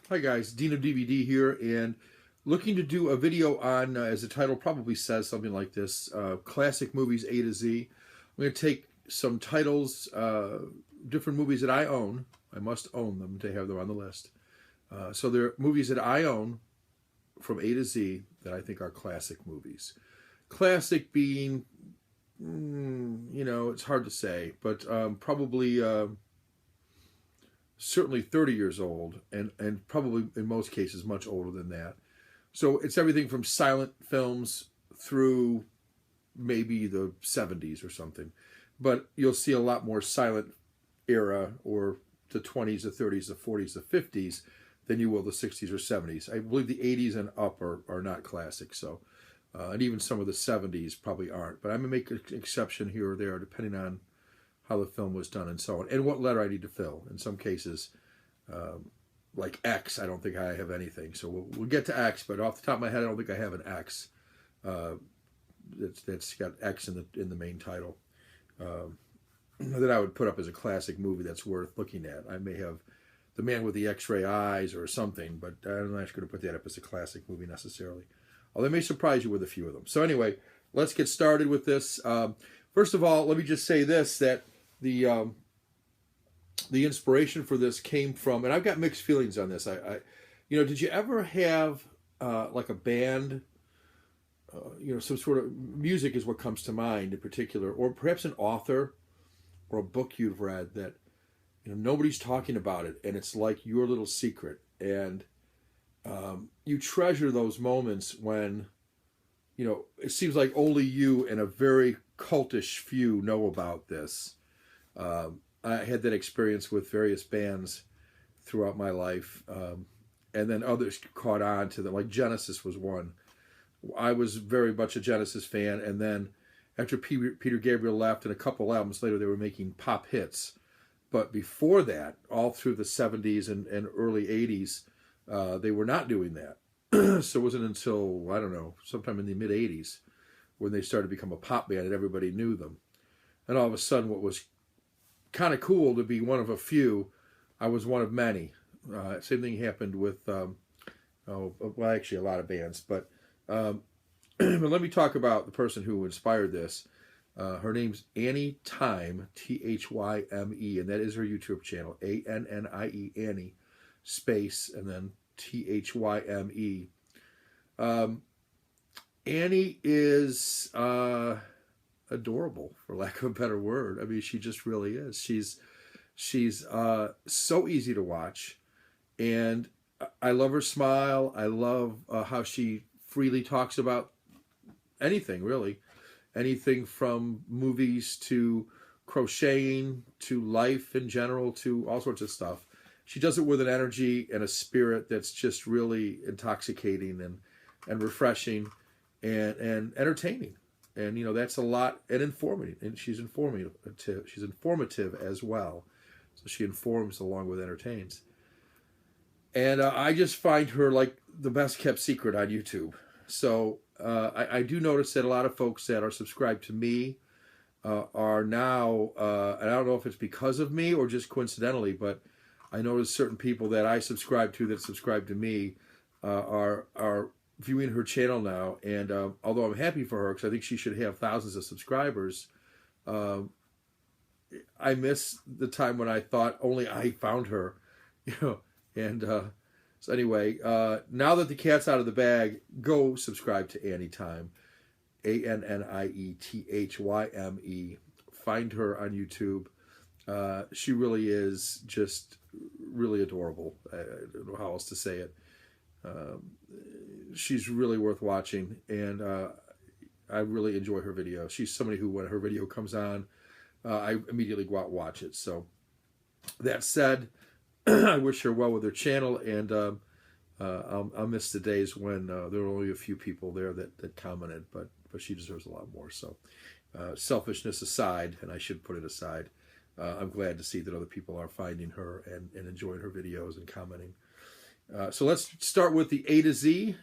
Hi guys, Dean of DVD here, and looking to do a video on, as the title probably says, something like this, classic movies A to Z. I'm going to take some titles, different movies that I own. I must own them to have them on the list. So they're movies that I own from A to Z that I think are classic movies. Classic being, it's hard to say, but probably... certainly 30 years old, and probably in most cases much older than that. So it's everything from silent films through maybe the 70s or something. But you'll see a lot more silent era, or the 20s, the 30s, the 40s, the 50s, than you will the 60s or 70s. I believe the 80s and up are not classic, so and even some of the 70s probably aren't. But I'm going to make an exception here or there depending on how the film was done and so on, and what letter I need to fill. In some cases, like X, I don't think I have anything. So we'll get to X, but off the top of my head, I don't think I have an X that's got X in the main title that I would put up as a classic movie that's worth looking at. I may have The Man with the X-Ray Eyes or something, but I'm not going to put that up as a classic movie necessarily. Although I may surprise you with a few of them. So anyway, let's get started with this. First of all, let me just say this, that the inspiration for this came from, and I've got mixed feelings on this. Did you ever have like a band? Some sort of music is what comes to mind in particular, or perhaps an author or a book you've read that nobody's talking about it, and it's like your little secret, and you treasure those moments when it seems like only you and a very cultish few know about this. I had that experience with various bands throughout my life, and then others caught on to them. Like Genesis was one. I was very much a Genesis fan, and then after Peter Gabriel left, and a couple albums later, they were making pop hits. But before that, all through the 70s and early 80s, they were not doing that. So it wasn't until, I don't know, sometime in the mid-80s when they started to become a pop band and everybody knew them. And all of a sudden, what was kind of cool to be one of a few, I was one of many. Same thing happened with, actually a lot of bands. But let me talk about the person who inspired this. Her name's Annie Time, Thyme, and that is her YouTube channel, Annie, Annie, space, and then Thyme. Annie is adorable, for lack of a better word. I mean, she just really is. She's so easy to watch, and I love her smile. I love how she freely talks about anything, really. Anything from movies to crocheting to life in general to all sorts of stuff. She does it with an energy and a spirit that's just really intoxicating and refreshing and entertaining. And that's a lot, and informative. And she's informative. She's informative as well. So she informs along with entertains. And I just find her like the best kept secret on YouTube. So I do notice that a lot of folks that are subscribed to me are now, and I don't know if it's because of me or just coincidentally, but I notice certain people that I subscribe to that subscribe to me are viewing her channel now. And although I'm happy for her, because I think she should have thousands of subscribers, I miss the time when I thought only I found her, and so anyway, now that the cat's out of the bag, go subscribe to Annie Time, ANNIETHYME. Find her on YouTube. She really is just really adorable. I don't know how else to say it. She's really worth watching, and I really enjoy her video. She's somebody who, when her video comes on, I immediately go out and watch it. So that said, I wish her well with her channel, and I'll miss the days when there were only a few people there that commented, but she deserves a lot more. So selfishness aside, and I should put it aside, I'm glad to see that other people are finding her and enjoying her videos and commenting. So let's start with the A to Z.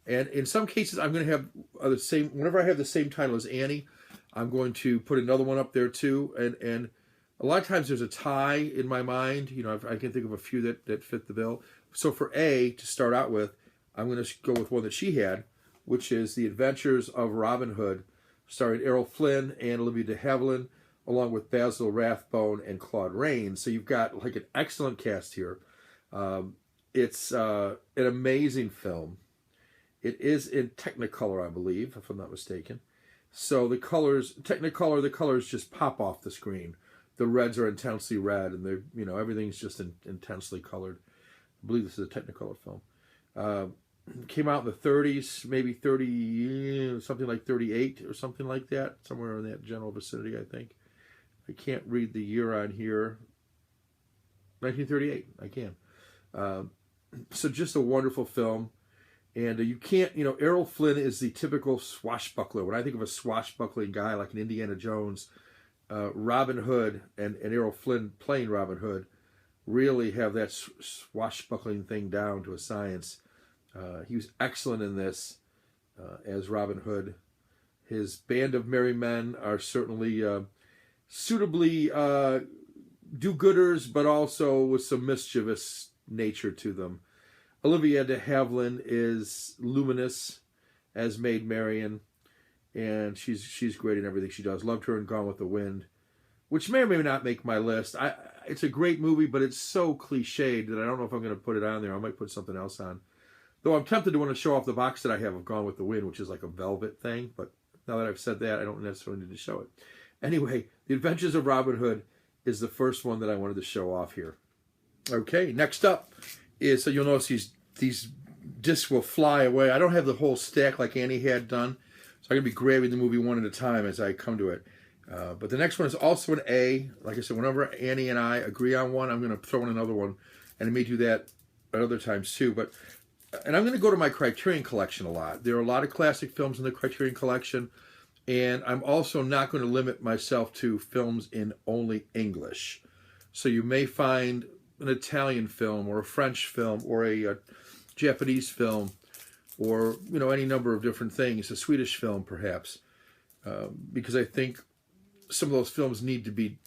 And in some cases, I'm going to have the same, whenever I have the same title as Annie, I'm going to put another one up there too. And a lot of times there's a tie in my mind. I can think of a few that fit the bill. So for A, to start out with, I'm going to go with one that she had, which is The Adventures of Robin Hood, starring Errol Flynn and Olivia de Havilland, along with Basil Rathbone and Claude Rains. So you've got like an excellent cast here. It's an amazing film. It is in Technicolor, I believe, if I'm not mistaken. So the colors, Technicolor, the colors just pop off the screen. The reds are intensely red, and they're, you know, everything's just intensely colored. I believe this is a Technicolor film. Came out in the 30s, maybe 30, something like 38 or something like that, somewhere in that general vicinity, I think. I can't read the year on here. 1938, I can. So just a wonderful film. And you can't, you know, Errol Flynn is the typical swashbuckler. When I think of a swashbuckling guy like an Indiana Jones, Robin Hood and Errol Flynn playing Robin Hood really have that swashbuckling thing down to a science. He was excellent in this as Robin Hood. His band of merry men are certainly suitably do-gooders, but also with some mischievous nature to them. Olivia de Havilland is luminous as Maid Marian, and she's great in everything she does. Loved her in Gone with the Wind, which may or may not make my list. It's a great movie, but it's so cliched that I don't know if I'm going to put it on there. I might put something else on. Though I'm tempted to want to show off the box that I have of Gone with the Wind, which is like a velvet thing. But now that I've said that, I don't necessarily need to show it. Anyway, The Adventures of Robin Hood is the first one that I wanted to show off here. Okay, next up is, so you'll notice these discs will fly away. I don't have the whole stack like Annie had done, so I'm going to be grabbing the movie one at a time as I come to it. But the next one is also an A. Like I said, whenever Annie and I agree on one, I'm going to throw in another one, and I may do that at other times too. And I'm going to go to my Criterion collection a lot. There are a lot of classic films in the Criterion collection, and I'm also not going to limit myself to films in only English. So you may find an Italian film or a French film or a Japanese film or, you know, any number of different things, a Swedish film perhaps, because I think some of those films need to be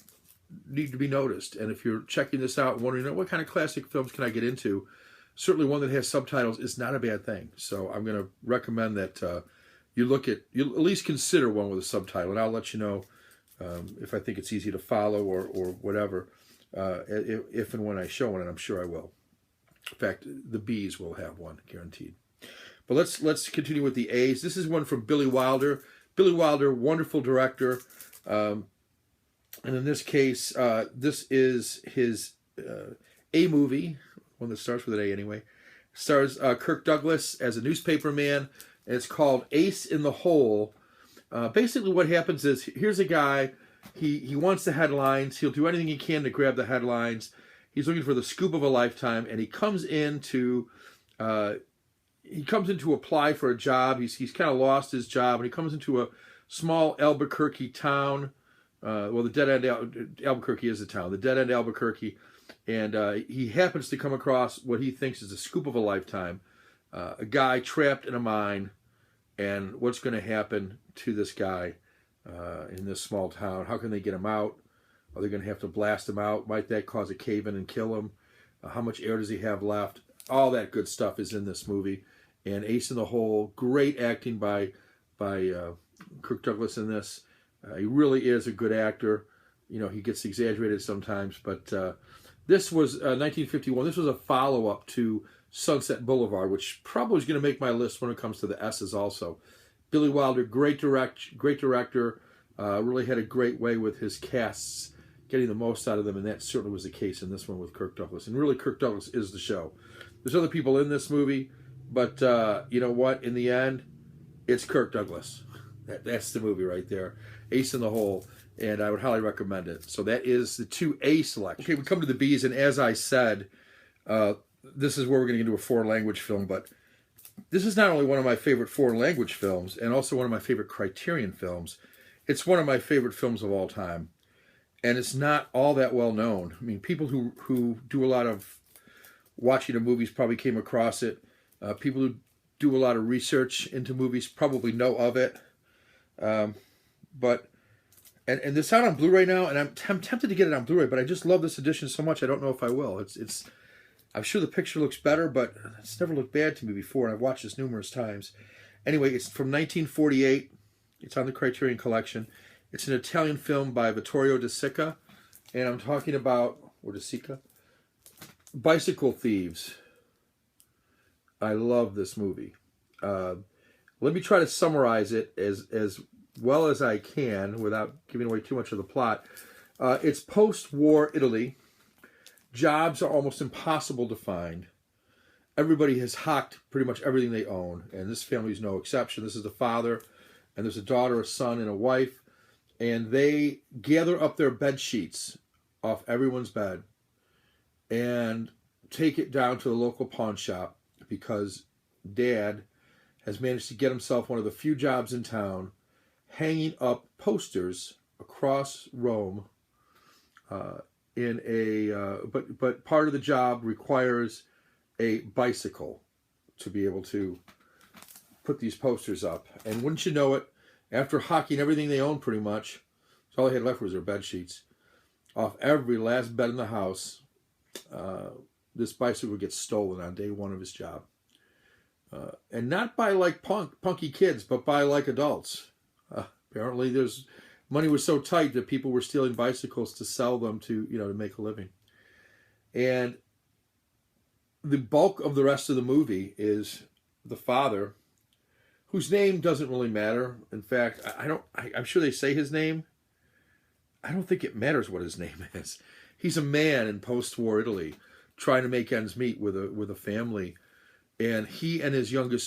noticed. And if you're checking this out and wondering, what kind of classic films can I get into, certainly one that has subtitles is not a bad thing. So I'm going to recommend that you at least consider one with a subtitle, and I'll let you know if I think it's easy to follow or whatever, if and when I show one, and I'm sure I will. In fact, the B's will have one, guaranteed. But let's continue with the A's. This is one from Billy Wilder. Billy Wilder, wonderful director. And in this case, this is his A movie, one that starts with an A anyway. Stars Kirk Douglas as a newspaper man, and it's called Ace in the Hole. Basically what happens is, here's a guy, he wants the headlines. He'll do anything he can to grab the headlines. He's looking for the scoop of a lifetime, and he comes in to apply for a job. He's kind of lost his job, and he comes into a small Albuquerque town. Well, the dead end Albuquerque is the town. The dead end Albuquerque, and he happens to come across what he thinks is the scoop of a lifetime. A guy trapped in a mine, and what's going to happen to this guy in this small town? How can they get him out? Are they going to have to blast him out? Might that cause a cave-in and kill him? How much air does he have left? All that good stuff is in this movie. And Ace in the Hole, great acting by Kirk Douglas in this. He really is a good actor. You know, he gets exaggerated sometimes, but this was 1951. This was a follow-up to Sunset Boulevard, which probably is going to make my list when it comes to the S's also. Billy Wilder, great director, really had a great way with his casts, getting the most out of them, and that certainly was the case in this one with Kirk Douglas. And really, Kirk Douglas is the show. There's other people in this movie, but you know what? In the end, it's Kirk Douglas. That's the movie right there. Ace in the Hole, and I would highly recommend it. So that is the 2A selection. Okay, we come to the B's, and as I said, this is where we're going to get into a foreign language film, but this is not only one of my favorite foreign language films, and also one of my favorite Criterion films, it's one of my favorite films of all time. And it's not all that well known. I mean, people who do a lot of watching of movies probably came across it. People who do a lot of research into movies probably know of it. But it's out on Blu-ray now, and I'm tempted to get it on Blu-ray, but I just love this edition so much I don't know if I will. I'm sure the picture looks better, but it's never looked bad to me before, and I've watched this numerous times. Anyway, it's from 1948. It's on the Criterion Collection. It's an Italian film by Vittorio De Sica, and I'm talking about, or De Sica, Bicycle Thieves. I love this movie. Let me try to summarize it as well as I can without giving away too much of the plot. It's post-war Italy. Jobs are almost impossible to find. Everybody has hocked pretty much everything they own, and this family is no exception. This is the father, and there's a daughter, a son, and a wife, and they gather up their bed sheets off everyone's bed and take it down to the local pawn shop because Dad has managed to get himself one of the few jobs in town hanging up posters across Rome but part of the job requires a bicycle to be able to put these posters up. And wouldn't you know it, after hocking everything they owned pretty much, so all they had left was their bed sheets, off every last bed in the house, this bicycle gets stolen on day one of his job. And not by like punky kids, but by like adults. Apparently money was so tight that people were stealing bicycles to sell them to make a living. And the bulk of the rest of the movie is the father, whose name doesn't really matter. In fact, I'm sure they say his name. I don't think it matters what his name is. He's a man in post-war Italy trying to make ends meet with a family. And he and his younger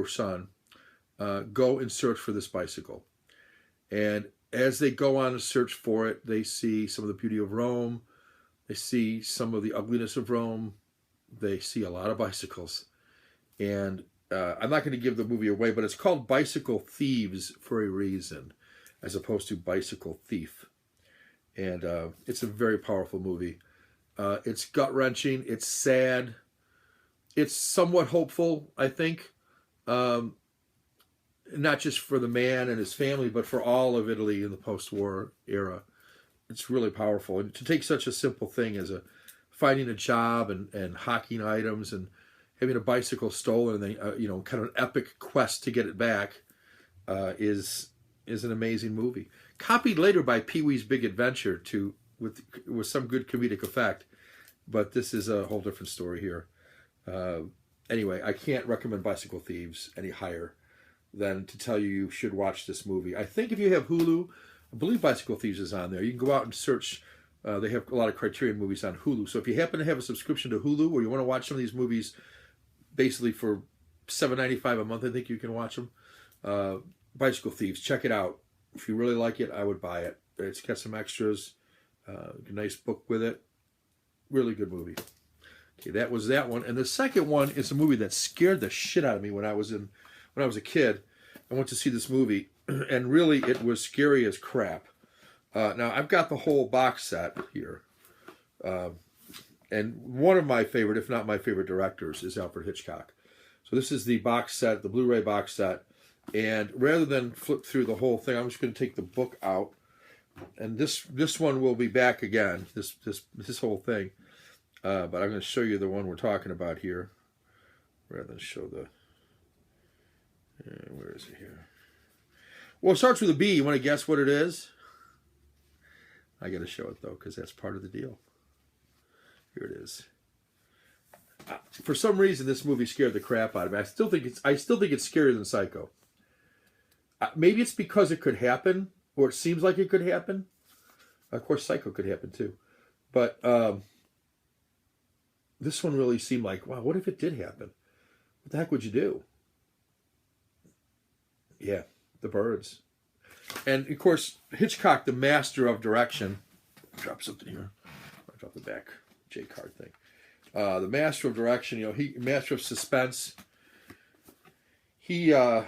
son go in search for this bicycle. And as they go on a search for it, they see some of the beauty of Rome. They see some of the ugliness of Rome. They see a lot of bicycles. And I'm not going to give the movie away, but it's called Bicycle Thieves for a reason, as opposed to Bicycle Thief. And it's a very powerful movie. It's gut-wrenching. It's sad. It's somewhat hopeful, I think. Not just for the man and his family, but for all of Italy in the post-war era. It's really powerful. And to take such a simple thing as finding a job and hocking items and having a bicycle stolen, and then kind of an epic quest to get it back, is an amazing movie. Copied later by Pee-wee's Big Adventure with some good comedic effect, but this is a whole different story here. Anyway, I can't recommend Bicycle Thieves any higher than to tell you should watch this movie. I think if you have Hulu, I believe Bicycle Thieves is on there. You can go out and search. They have a lot of Criterion movies on Hulu. So if you happen to have a subscription to Hulu, or you want to watch some of these movies basically for $7.95 a month, I think you can watch them. Bicycle Thieves, check it out. If you really like it, I would buy it. It's got some extras, a nice book with it. Really good movie. Okay, that was that one. And the second one is a movie that scared the shit out of me when I was a kid. I went to see this movie, and really it was scary as crap. Now, I've got the whole box set here. And one of my favorite, if not my favorite directors, is Alfred Hitchcock. So this is the box set, the Blu-ray box set. And rather than flip through the whole thing, I'm just going to take the book out. And this one will be back again, this whole thing. But I'm going to show you the one we're talking about here, rather than show the... where is it here? Well, it starts with a B. You want to guess what it is? I got to show it, though, because that's part of the deal. Here it is. For some reason, this movie scared the crap out of me. I still think it's scarier than Psycho. Maybe it's because it could happen, or it seems like it could happen. Of course, Psycho could happen, too. But this one really seemed like, wow, what if it did happen? What the heck would you do? Yeah, the birds. And, of course, Hitchcock, the master of direction. Drop something here. I'll drop the back J card thing. The master of direction, master of suspense. He was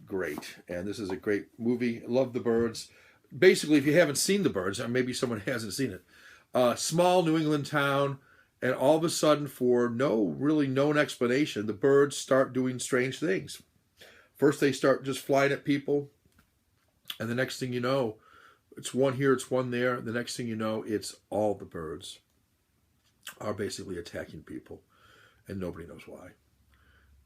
great. And this is a great movie. Love the birds. Basically, if you haven't seen The Birds, or maybe someone hasn't seen it, small New England town, and all of a sudden, for no really known explanation, the birds start doing strange things. First, they start just flying at people, and the next thing you know, it's one here, it's one there. The next thing you know, it's all the birds. are basically attacking people, and nobody knows why.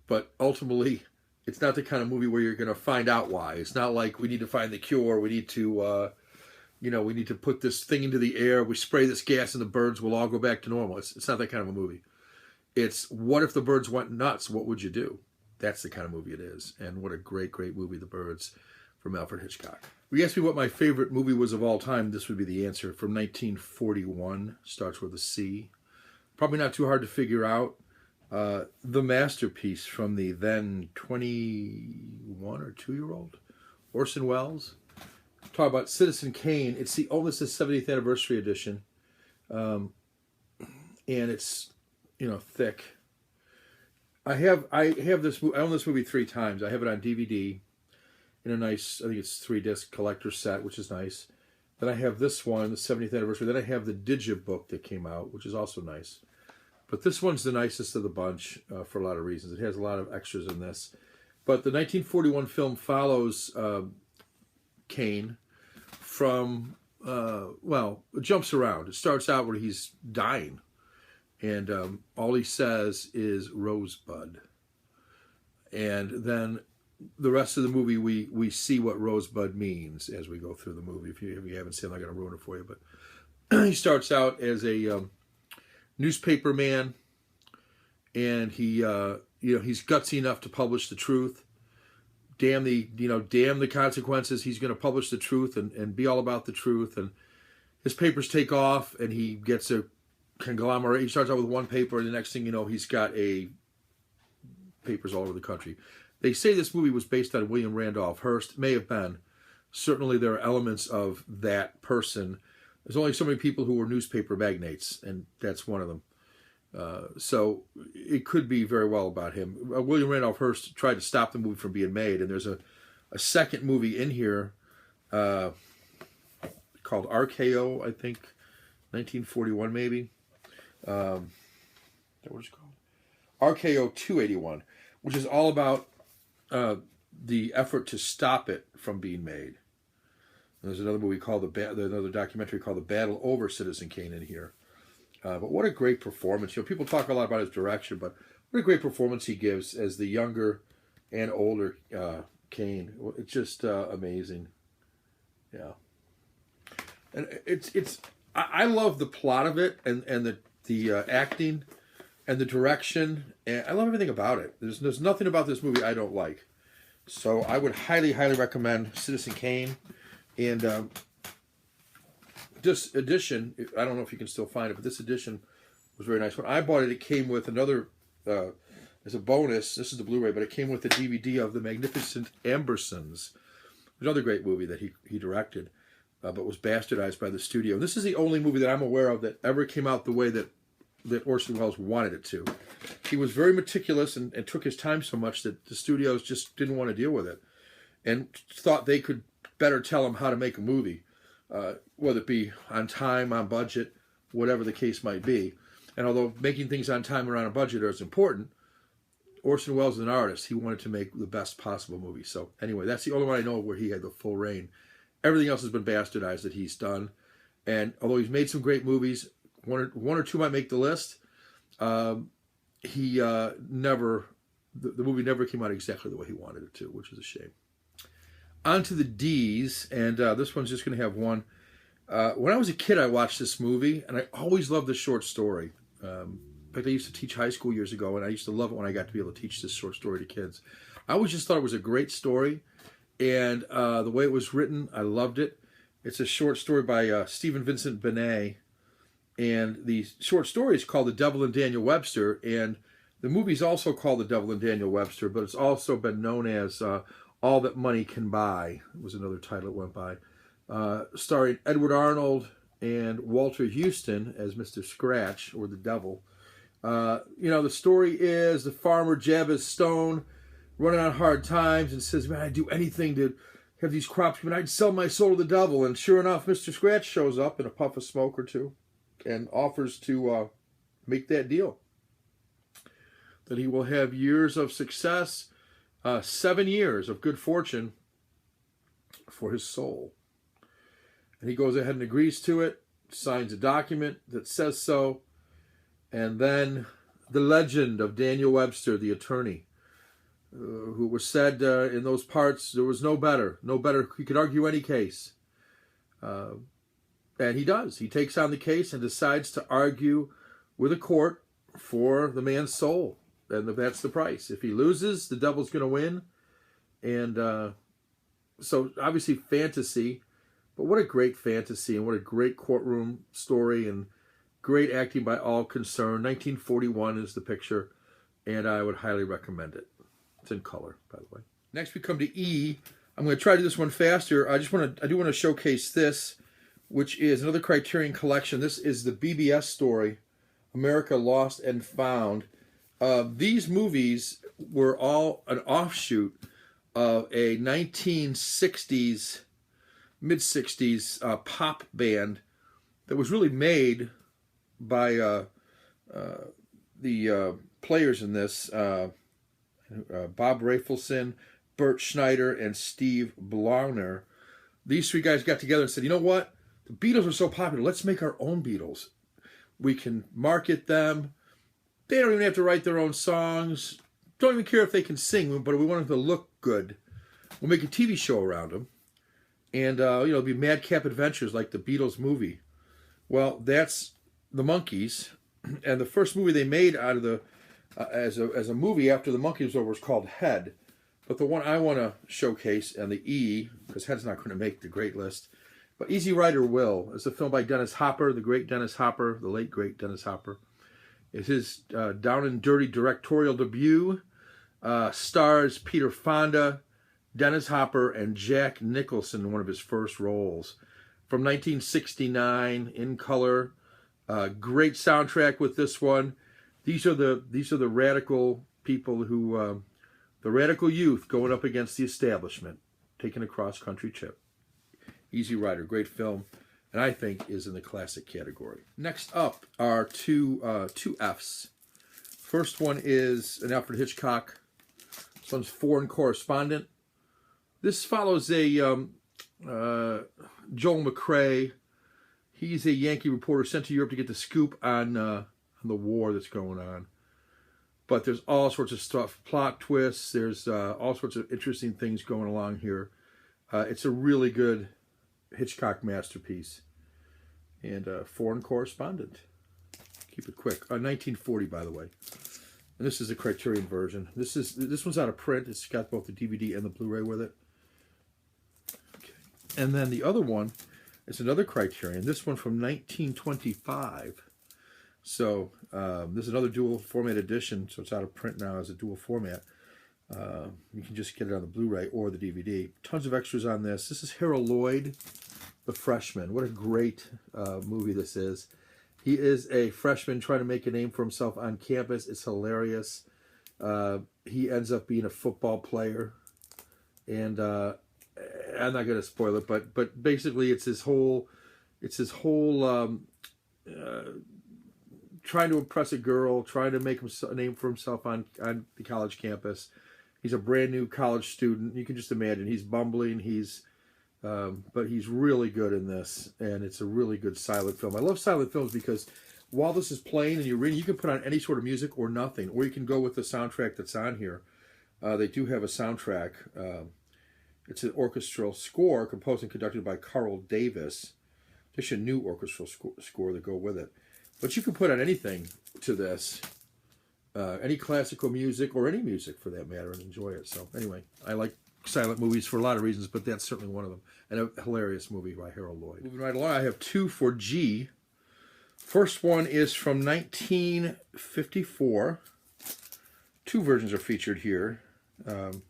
But ultimately, it's not the kind of movie where you're going to find out why. It's not like we need to find the cure. We need to, we need to put this thing into the air. We spray this gas and the birds will all go back to normal. It's not that kind of a movie. It's what if the birds went nuts? What would you do? That's the kind of movie it is. And what a great, great movie, The Birds, from Alfred Hitchcock. We asked me what my favorite movie was of all time. This would be the answer. From 1941, starts with a C. Probably not too hard to figure out. The masterpiece from the then 21 or 2-year-old Orson Welles. Talk about Citizen Kane. It's the this is 70th anniversary edition, and it's thick. I have this. I own this movie 3 times. I have it on DVD in a nice, I think it's 3-disc collector set, which is nice. Then I have this one, the 70th anniversary. Then I have the Digibook that came out, which is also nice. But this one's the nicest of the bunch for a lot of reasons. It has a lot of extras in this. But the 1941 film follows Kane from, it jumps around. It starts out where he's dying. And all he says is Rosebud. And then the rest of the movie, we see what Rosebud means as we go through the movie. If you haven't seen it, I'm not going to ruin it for you. But he starts out as a newspaper man, and he he's gutsy enough to publish the truth. Damn the consequences. He's going to publish the truth and be all about the truth. And his papers take off, and he gets a conglomerate. He starts out with one paper, and the next thing you know, he's got papers all over the country. They say this movie was based on William Randolph Hearst. May have been. Certainly there are elements of that person. There's only so many people who were newspaper magnates, and that's one of them. So it could be very well about him. William Randolph Hearst tried to stop the movie from being made, and there's a second movie in here called RKO, I think, 1941 maybe. That what it's called? RKO 281, which is all about the effort to stop it from being made. And there's another movie called another documentary called The Battle Over Citizen Kane in here. But what a great performance! People talk a lot about his direction, but what a great performance he gives as the younger and older Kane. It's just amazing. Yeah, and I love the plot of it and the acting and the direction, and I love everything about it. There's nothing about this movie I don't like. So I would highly, highly recommend Citizen Kane. And this edition, I don't know if you can still find it, but this edition was very nice. When I bought it, it came with another, as a bonus, this is the Blu-ray, but it came with the DVD of The Magnificent Ambersons. Another great movie that he directed, but was bastardized by the studio. And this is the only movie that I'm aware of that ever came out the way that Orson Welles wanted it to. He was very meticulous and took his time so much that the studios just didn't want to deal with it and thought they could better tell him how to make a movie, whether it be on time, on budget, whatever the case might be. And although making things on time or on a budget is important, Orson Welles is an artist. He wanted to make the best possible movie. So anyway, that's the only one I know where he had the full reign. Everything else has been bastardized that he's done. And although he's made some great movies, one or two might make the list, he never, the movie never came out exactly the way he wanted it to, which is a shame. On to the D's, and this one's just going to have one. When I was a kid, I watched this movie, and I always loved the short story. In fact, I used to teach high school years ago, and I used to love it when I got to be able to teach this short story to kids. I always just thought it was a great story, and the way it was written, I loved it. It's a short story by Stephen Vincent Benet, and the short story is called The Devil and Daniel Webster, and the movie's also called The Devil and Daniel Webster, but it's also been known as All That Money Can Buy. It was another title it went by. Starring Edward Arnold and Walter Houston as Mr. Scratch, or the Devil. The story is the farmer Jabez Stone running on hard times and says, man, I'd do anything to have these crops, but I'd sell my soul to the devil. And sure enough, Mr. Scratch shows up in a puff of smoke or two and offers to make that deal. That he will have years of success, 7 years of good fortune for his soul. And he goes ahead and agrees to it, signs a document that says so, And then the legend of Daniel Webster, the attorney, who was said in those parts there was no better. He could argue any case. And he does. He takes on the case and decides to argue with a court for the man's soul. And that's the price. If he loses, the devil's going to win. And so obviously fantasy, but what a great fantasy and what a great courtroom story and great acting by all concerned. 1941 is the picture, and I would highly recommend it. It's in color, by the way. Next we come to E. I'm going to try to do this one faster. I do want to showcase this, which is another Criterion collection. This is the BBS story, America Lost and Found. These movies were all an offshoot of a 1960s, mid-60s pop band that was really made by the players in this, Bob Rafelson, Bert Schneider, and Steve Blauner. These three guys got together and said, you know what? The Beatles are so popular. Let's make our own Beatles. We can market them. They don't even have to write their own songs. Don't even care if they can sing, but we want them to look good. We'll make a TV show around them. And, it'll be madcap adventures like the Beatles movie. Well, that's the Monkees. And the first movie they made out of the, as a movie after the Monkees was over was called Head. But the one I want to showcase, and the E, because Head's not going to make the great list, but Easy Rider Will is a film by Dennis Hopper, the great Dennis Hopper, the late great Dennis Hopper. It's his down and dirty directorial debut. Stars Peter Fonda, Dennis Hopper, and Jack Nicholson in one of his first roles. From 1969, in color. Great soundtrack with this one. These are the radical people who, the radical youth going up against the establishment, taking a cross-country trip. Easy Rider, great film, and I think is in the classic category. Next up are two Fs. First one is an Alfred Hitchcock. This one's Foreign Correspondent. This follows a Joel McCrea. He's a Yankee reporter sent to Europe to get the scoop on the war that's going on. But there's all sorts of stuff, plot twists. There's all sorts of interesting things going along here. It's a really good Hitchcock masterpiece. And Foreign Correspondent. Keep it quick. 1940, by the way. And this is a Criterion version. This one's out of print. It's got both the DVD and the Blu-ray with it. Okay. And then the other one is another Criterion. This one from 1925. So this is another dual format edition. So it's out of print now as a dual format. You can just get it on the Blu-ray or the DVD. Tons of extras on this. This is Harold Lloyd, the freshman. What a great movie this is. He is a freshman trying to make a name for himself on campus. It's hilarious. He ends up being a football player. And I'm not going to spoil it, but basically it's his whole trying to impress a girl, trying to make a name for himself on the college campus. He's a brand new college student. You can just imagine he's bumbling. But he's really good in this, and it's a really good silent film. I love silent films because while this is playing and you're reading, you can put on any sort of music or nothing, or you can go with the soundtrack that's on here. They do have a soundtrack. It's an orchestral score composed and conducted by Carl Davis. Just a new orchestral score to go with it. But you can put on anything to this, any classical music or any music for that matter, and enjoy it. So anyway, I like silent movies for a lot of reasons, but that's certainly one of them. And a hilarious movie by Harold Lloyd. Moving right along, I have two for G. First one is from 1954. Two versions are featured here. The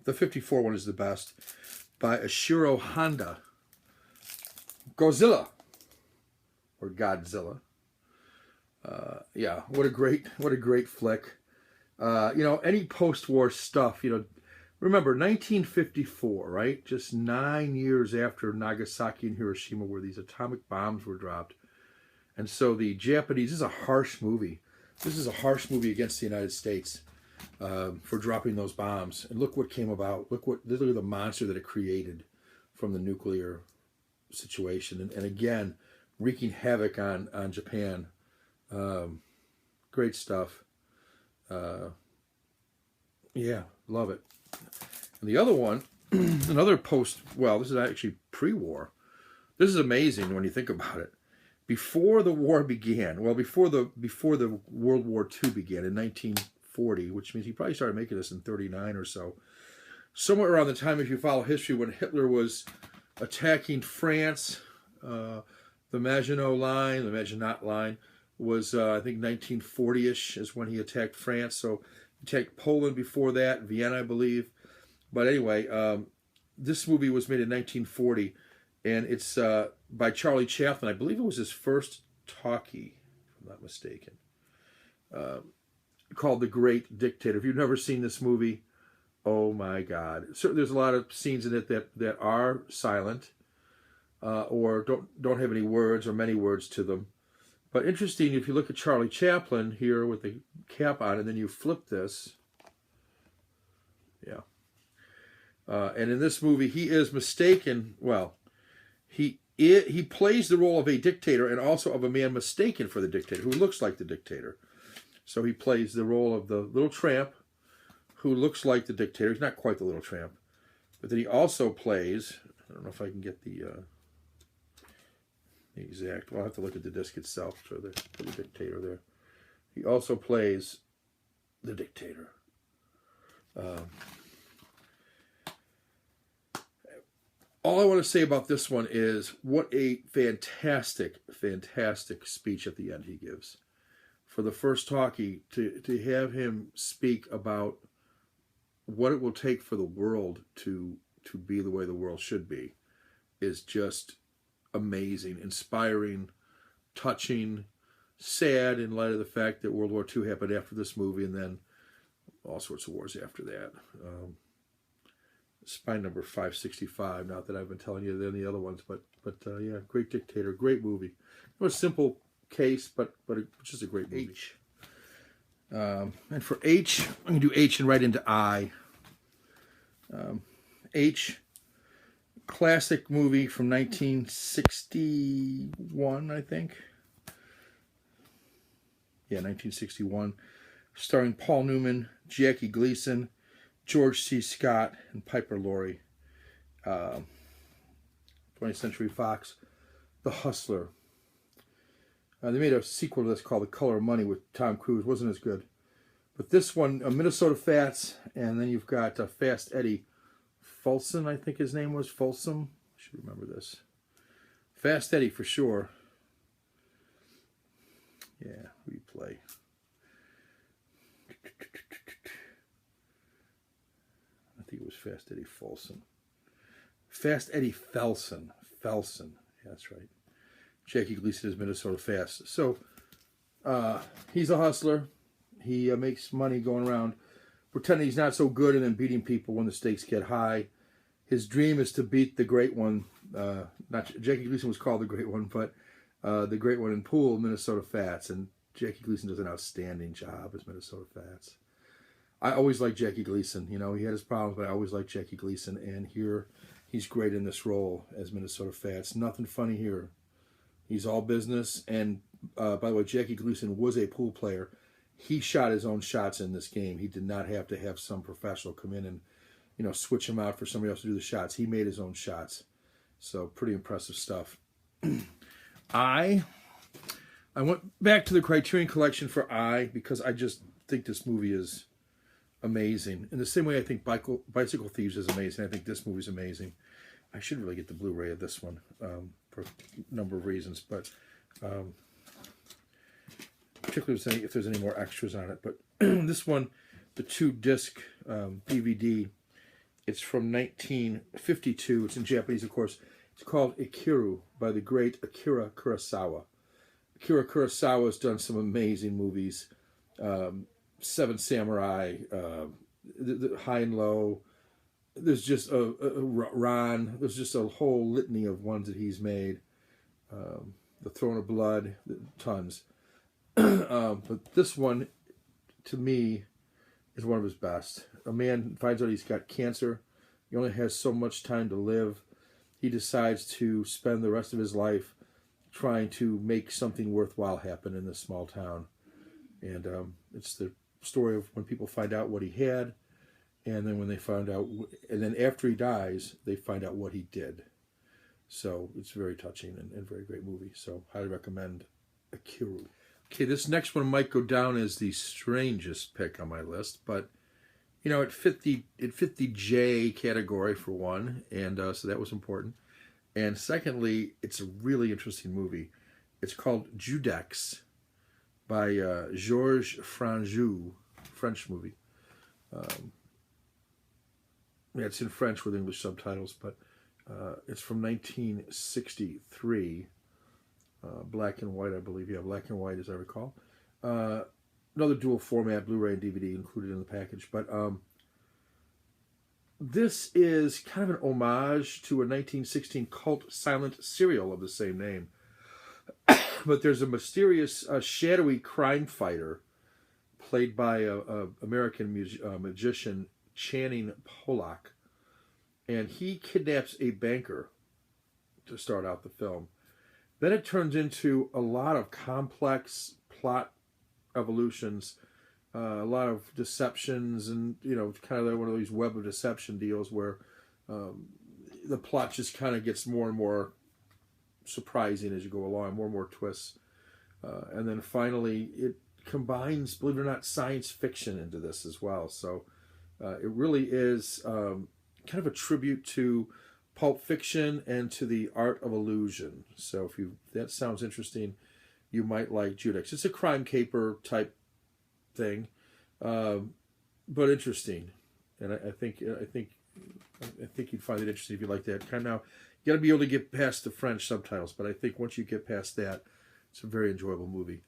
54 one is the best, by Ishiro Honda. Godzilla, or Godzilla. Yeah, what a great flick. Any post-war stuff, remember 1954, right? Just 9 years after Nagasaki and Hiroshima, where these atomic bombs were dropped. And so the Japanese, this is a harsh movie. This is a harsh movie against the United States for dropping those bombs. And look what came about. Look at the monster that it created from the nuclear situation. And again, wreaking havoc on Japan. Great stuff. Yeah, love it. And the other one, another well, this is actually pre-war. This is amazing when you think about it. Before the war began, well, before the World War II began in 1940, which means he probably started making this in 39 or so. Somewhere around the time, if you follow history, when Hitler was attacking France, the Maginot Line, the Maginot Line, was, I think, 1940-ish is when he attacked France. So he attacked Poland before that, Vienna, I believe. But anyway, this movie was made in 1940, and it's by Charlie Chaplin. I believe it was his first talkie, if I'm not mistaken, called The Great Dictator. If you've never seen this movie, oh my God. So there's a lot of scenes in it that are silent or don't have any words or many words to them. But interesting, if you look at Charlie Chaplin here with the cap on, and then you flip this. Yeah. And in this movie, he is mistaken. Well, he plays the role of a dictator and also of a man mistaken for the dictator, who looks like the dictator. So he plays the role of the little tramp who looks like the dictator. He's not quite the little tramp. But then he also plays, I don't know if I can get the exact, well, I'll have to look at the disc itself for the dictator there. He also plays the dictator. All I want to say about this one is what a fantastic, fantastic speech at the end he gives. For the first talkie, to have him speak about what it will take for the world to be the way the world should be is just amazing, inspiring, touching, sad in light of the fact that World War II happened after this movie, and then all sorts of wars after that. Spine number 565, not that I've been telling you than the other ones, but yeah, Great Dictator, great movie. It was a simple case, but just a great movie. H. And for H, I'm going to do H and right into I. H, classic movie from 1961, I think. Yeah, 1961. Starring Paul Newman, Jackie Gleason, George C. Scott, and Piper Laurie. 20th Century Fox. The Hustler. They made a sequel to this called The Color of Money with Tom Cruise. Wasn't as good. But this one, Minnesota Fats, and then you've got Fast Eddie Folsom, I think his name was. Folsom. I should remember this. Fast Eddie for sure. Yeah, replay. I think it was Fast Eddie Folsom. Fast Eddie Felson. Felson. Yeah, that's right. Jackie Gleason is Minnesota Fast. So, he's a hustler. He makes money going around pretending he's not so good and then beating people when the stakes get high. His dream is to beat the great one. Jackie Gleason was called the great one, but the great one in pool, Minnesota Fats. And Jackie Gleason does an outstanding job as Minnesota Fats. I always liked Jackie Gleason. You know, he had his problems, but I always liked Jackie Gleason. And here, he's great in this role as Minnesota Fats. Nothing funny here. He's all business. And by the way, Jackie Gleason was a pool player. He shot his own shots in this game. He did not have to have some professional come in and, you know, switch him out for somebody else to do the shots. He made his own shots. So pretty impressive stuff. I went back to the Criterion Collection for I because I just think this movie is amazing. In the same way I think Bicycle Thieves is amazing. I think this movie is amazing. I should really get the Blu-ray of this one for a number of reasons, but particularly if there's any more extras on it. But this one, the 2-disc DVD, it's from 1952. It's in Japanese, of course. It's called Ikiru by the great Akira Kurosawa. Akira Kurosawa has done some amazing movies. Seven Samurai, the High and Low. There's just a Ron. There's just a whole litany of ones that he's made. The Throne of Blood, tons. But this one, to me, is one of his best. A man finds out he's got cancer. He only has so much time to live. He decides to spend the rest of his life trying to make something worthwhile happen in this small town. And it's the story of when people find out what he had, and then when they find out, and then after he dies, they find out what he did. So it's very touching and very great movie. So highly recommend Ikiru. Okay, this next one might go down as the strangest pick on my list, but you know, it fit the J category for one, and so that was important. And secondly, it's a really interesting movie. It's called Judex by Georges Franju, French movie. Yeah, it's in French with English subtitles, but it's from 1963. Black and white, I believe. Yeah, black and white, as I recall. Another dual format, Blu-ray and DVD included in the package. But this is kind of an homage to a 1916 cult silent serial of the same name. But there's a mysterious, shadowy crime fighter played by a American magician, Channing Pollock. And he kidnaps a banker to start out the film. Then it turns into a lot of complex plot evolutions, a lot of deceptions, and you know, kind of one of these web of deception deals where the plot just kind of gets more and more surprising as you go along, more and more twists, and then finally it combines, believe it or not, science fiction into this as well. So it really is kind of a tribute to Pulp Fiction and to the art of illusion. So if that sounds interesting, you might like Judex. It's a crime caper type thing, but interesting. And I think you'd find it interesting if you like that. Kind of now, you got to be able to get past the French subtitles, but I think once you get past that, it's a very enjoyable movie.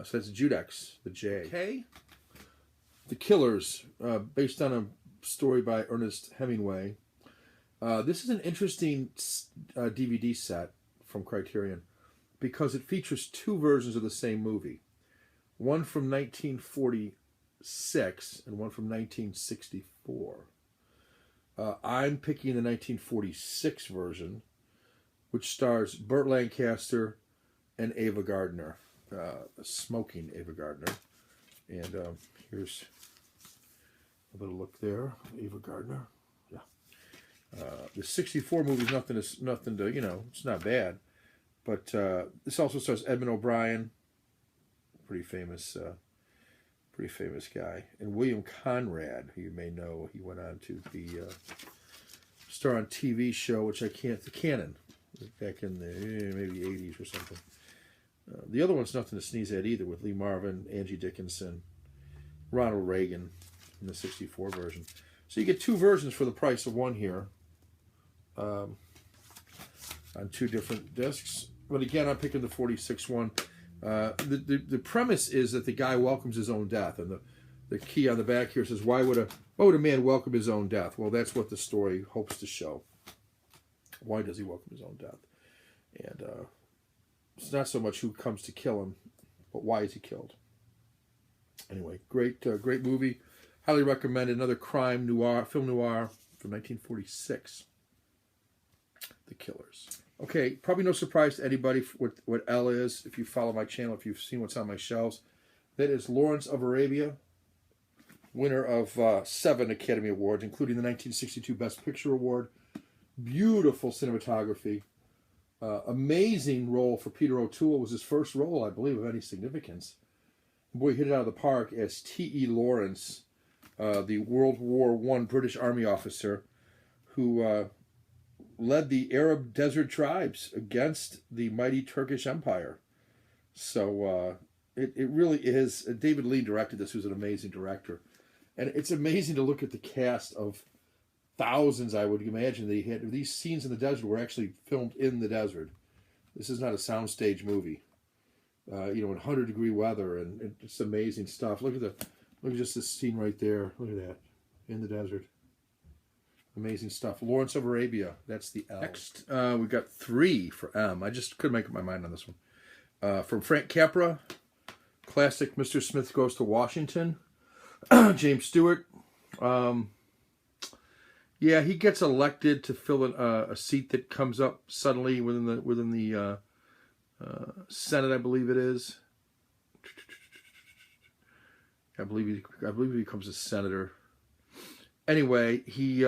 So that's Judex, the J. K. The Killers, based on a story by Ernest Hemingway. This is an interesting DVD set from Criterion because it features two versions of the same movie. One from 1946 and one from 1964. I'm picking the 1946 version, which stars Burt Lancaster and Ava Gardner, smoking Ava Gardner. And here's a little look there, Ava Gardner. Yeah. The 64 movie is nothing to, you know, it's not bad. But this also stars Edmund O'Brien, pretty famous guy, and William Conrad, who you may know. He went on to be star on TV show, which the Canon, back in the maybe 80s or something. The other one's nothing to sneeze at either, with Lee Marvin, Angie Dickinson, Ronald Reagan in the 64 version. So you get two versions for the price of one here, on two different discs. But again, I'm picking the 46 one. The premise is that the guy welcomes his own death, and the key on the back here says, why would a man welcome his own death? Well, that's what the story hopes to show. Why does he welcome his own death? And it's not so much who comes to kill him, but why is he killed? Anyway, great movie. Highly recommend. Another film noir from 1946. The Killers. Okay, probably no surprise to anybody what L is. If you follow my channel, if you've seen what's on my shelves, that is Lawrence of Arabia, winner of 7 Academy Awards, including the 1962 Best Picture Award. Beautiful cinematography. Amazing role for Peter O'Toole. It was his first role, I believe, of any significance. Boy, hit it out of the park as T.E. Lawrence, the World War I British Army officer who led the Arab desert tribes against the mighty Turkish Empire. So it really is. David Lean directed this, who's an amazing director. And it's amazing to look at the cast of thousands, I would imagine, they had. These scenes in the desert were actually filmed in the desert. This is not a soundstage movie. In 100-degree weather, and it's amazing stuff. Look at just this scene right there. Look at that, in the desert. Amazing stuff. Lawrence of Arabia. That's the L. Next, we got 3 for M. I just couldn't make up my mind on this one. From Frank Capra, classic Mr. Smith Goes to Washington. James Stewart. Yeah, he gets elected to fill a seat that comes up suddenly within the Senate, I believe it is. I believe he becomes a senator. Anyway, he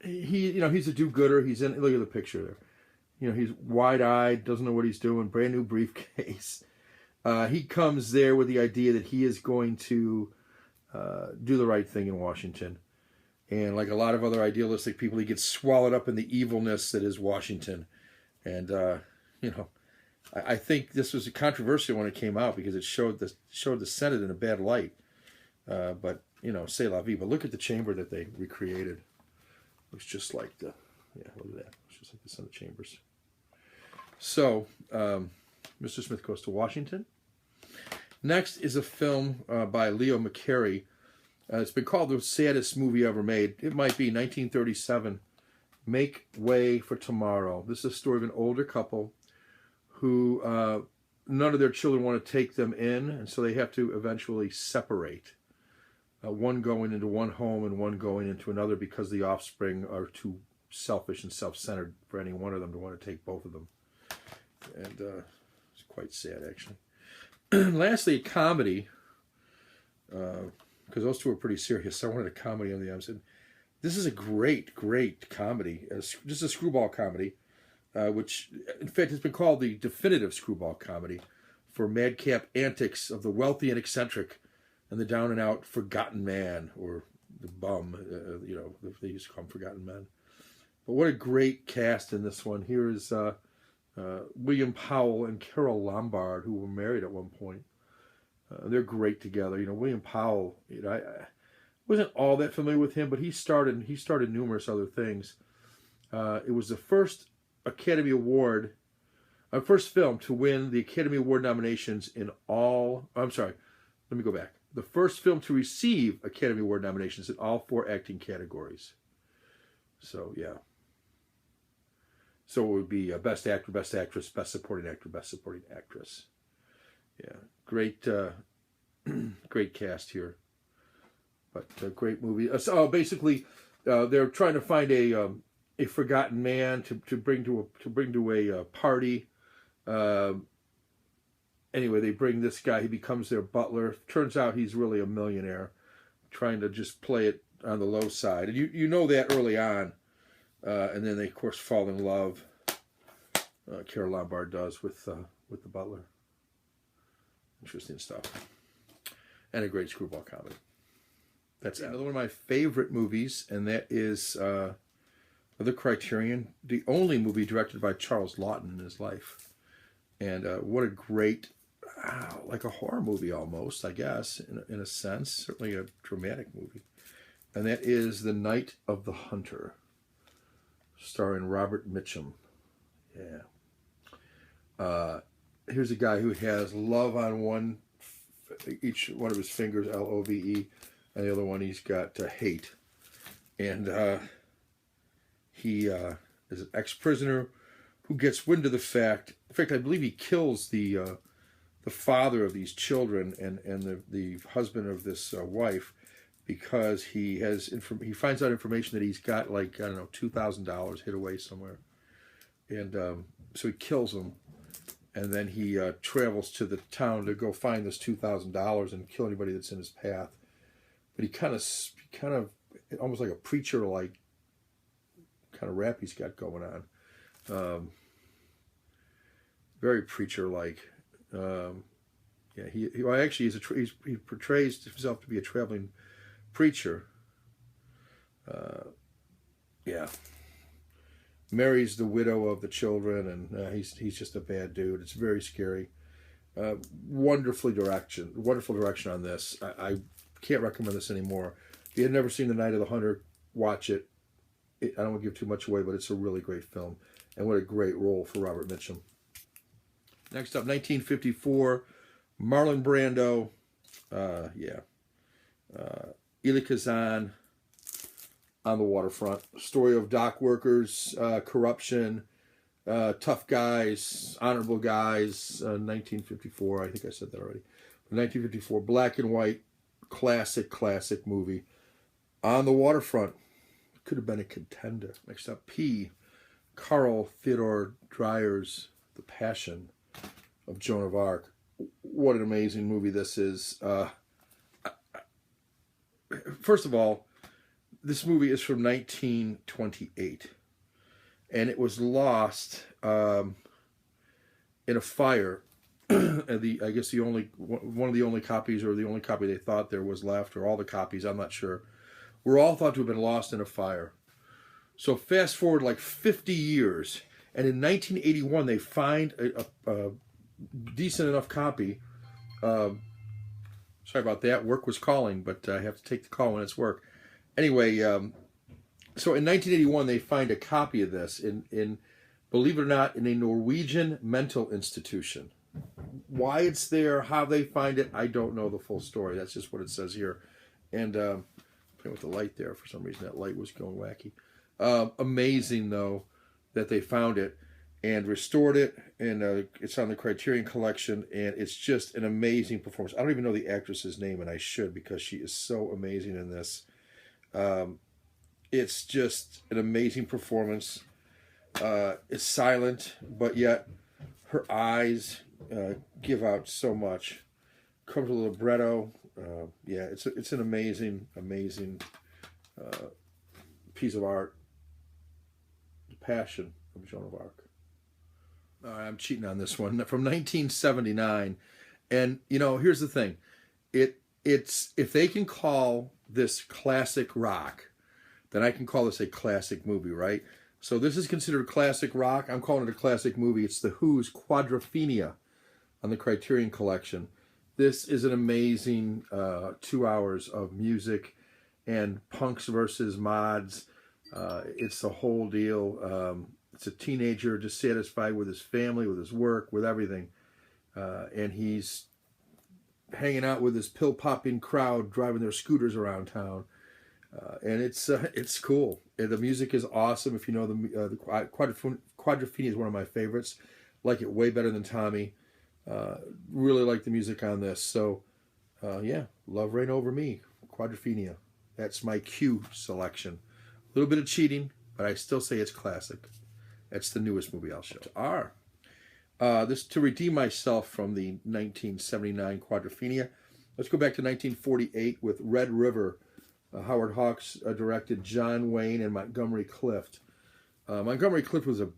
he's a do-gooder. He's in. Look at the picture there. He's wide-eyed, doesn't know what he's doing. Brand new briefcase. He comes there with the idea that he is going to do the right thing in Washington. And like a lot of other idealistic people, he gets swallowed up in the evilness that is Washington. And, I think this was controversial when it came out because it showed the Senate in a bad light. But, c'est la vie. But look at the chamber that they recreated. Looks just like look at that. It's just like the Senate chambers. So, Mr. Smith goes to Washington. Next is a film by Leo McCarey. It's been called the saddest movie ever made. It might be 1937, Make Way for Tomorrow. This is a story of an older couple who none of their children want to take them in, and so they have to eventually separate. One going into one home and one going into another because the offspring are too selfish and self-centered for any one of them to want to take both of them. And it's quite sad, actually. Lastly, a comedy, because those two are pretty serious. So I wanted a comedy on the end. This is a great, great comedy. Just a screwball comedy, which, in fact, has been called the definitive screwball comedy for madcap antics of the wealthy and eccentric and the down-and-out forgotten man, or the bum, they used to call him forgotten men. But what a great cast in this one. Here is William Powell and Carol Lombard, who were married at one point. They're great together. William Powell, I wasn't all that familiar with him, but he started numerous other things. It was the first Academy Award, first film to win the Academy Award nominations in all, I'm sorry, let me go back. The first film to receive Academy Award nominations in all 4 acting categories. So, yeah. So it would be Best Actor, Best Actress, Best Supporting Actor, Best Supporting Actress. Yeah, great, great cast here. But great movie. So basically, they're trying to find a forgotten man to bring to a party. Anyway, they bring this guy. He becomes their butler. Turns out he's really a millionaire, trying to just play it on the low side. And you know that early on. And then they, of course, fall in love. Carol Lombard does with the butler. Interesting stuff. And a great screwball comedy. That's another one of my favorite movies, and that is The Criterion, the only movie directed by Charles Laughton in his life. And what a great, like a horror movie almost, I guess, in a sense. Certainly a dramatic movie. And that is The Night of the Hunter, starring Robert Mitchum. Yeah. Here's a guy who has love on each one of his fingers, Love, and the other one he's got hate. And he is an ex-prisoner who gets wind of the fact. In fact, I believe he kills the father of these children and the husband of this wife, because he finds out information that he's got, like, I don't know, $2,000 hid away somewhere. And so he kills him. And then he travels to the town to go find this $2,000 and kill anybody that's in his path. But he kind of almost like a preacher-like kind of rap he's got going on. Very preacher-like. Yeah, he portrays himself to be a traveling preacher. Yeah. Marries the widow of the children, and he's just a bad dude. It's very scary. Wonderful direction on this. I can't recommend this anymore. If you had never seen The Night of the Hunter, watch it. I don't want to give too much away, but it's a really great film. And what a great role for Robert Mitchum. Next up, 1954, Marlon Brando. Elia Kazan, On the Waterfront. Story of dock workers, corruption, tough guys, honorable guys. 1954, I think I said that already. 1954, black and white, classic movie. On the Waterfront. Could have been a contender. Next up, P. Carl Theodor Dreyer's The Passion of Joan of Arc. What an amazing movie this is. First of all, this movie is from 1928, and it was lost in a fire. I guess one of the only copies, or the only copy they thought there was left, or all the copies, I'm not sure, were all thought to have been lost in a fire. So fast forward like 50 years, and in 1981 they find a decent enough copy. Sorry about that. Work was calling, but I have to take the call when it's work. Anyway, so in 1981 they find a copy of this in believe it or not, in a Norwegian mental institution. Why it's there, how they find it, I don't know the full story. That's just what it says here. And playing with the light there, for some reason that light was going wacky. Amazing though that they found it and restored it, and it's on the Criterion Collection, and it's just an amazing performance. I don't even know the actress's name, and I should, because she is so amazing in this. It's just an amazing performance. It's silent, but yet her eyes give out so much. Comes with a libretto. Yeah, it's an amazing piece of art. The Passion of Joan of Arc. I'm cheating on this one. From 1979, and here's the thing, it's if they can call this classic rock, then I can call this a classic movie, right? So this is considered classic rock. I'm calling it a classic movie. It's The Who's Quadrophenia on the Criterion Collection. This is an amazing 2 hours of music and punks versus mods. It's the whole deal. It's a teenager dissatisfied with his family, with his work, with everything. And he's hanging out with this pill-popping crowd, driving their scooters around town. And it's cool. And the music is awesome. If you know the Quadrophenia is one of my favorites. Like it way better than Tommy. Really like the music on this. So, yeah, Love Reign Over Me, Quadrophenia. That's my Q selection. A little bit of cheating, but I still say it's classic. That's the newest movie I'll show. R. This to redeem myself from the 1979 Quadrophenia. Let's go back to 1948 with Red River. Howard Hawks directed, John Wayne and Montgomery Clift. Montgomery Clift was a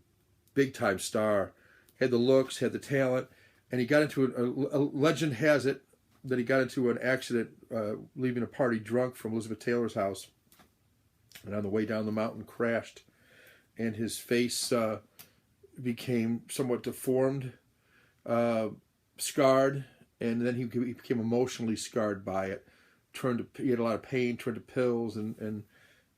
big-time star. Had the looks, had the talent, and he got into a legend has it that he got into an accident leaving a party drunk from Elizabeth Taylor's house, and on the way down the mountain crashed, and his face became somewhat deformed, scarred, and then he became emotionally scarred by it. He had a lot of pain, turned to pills, and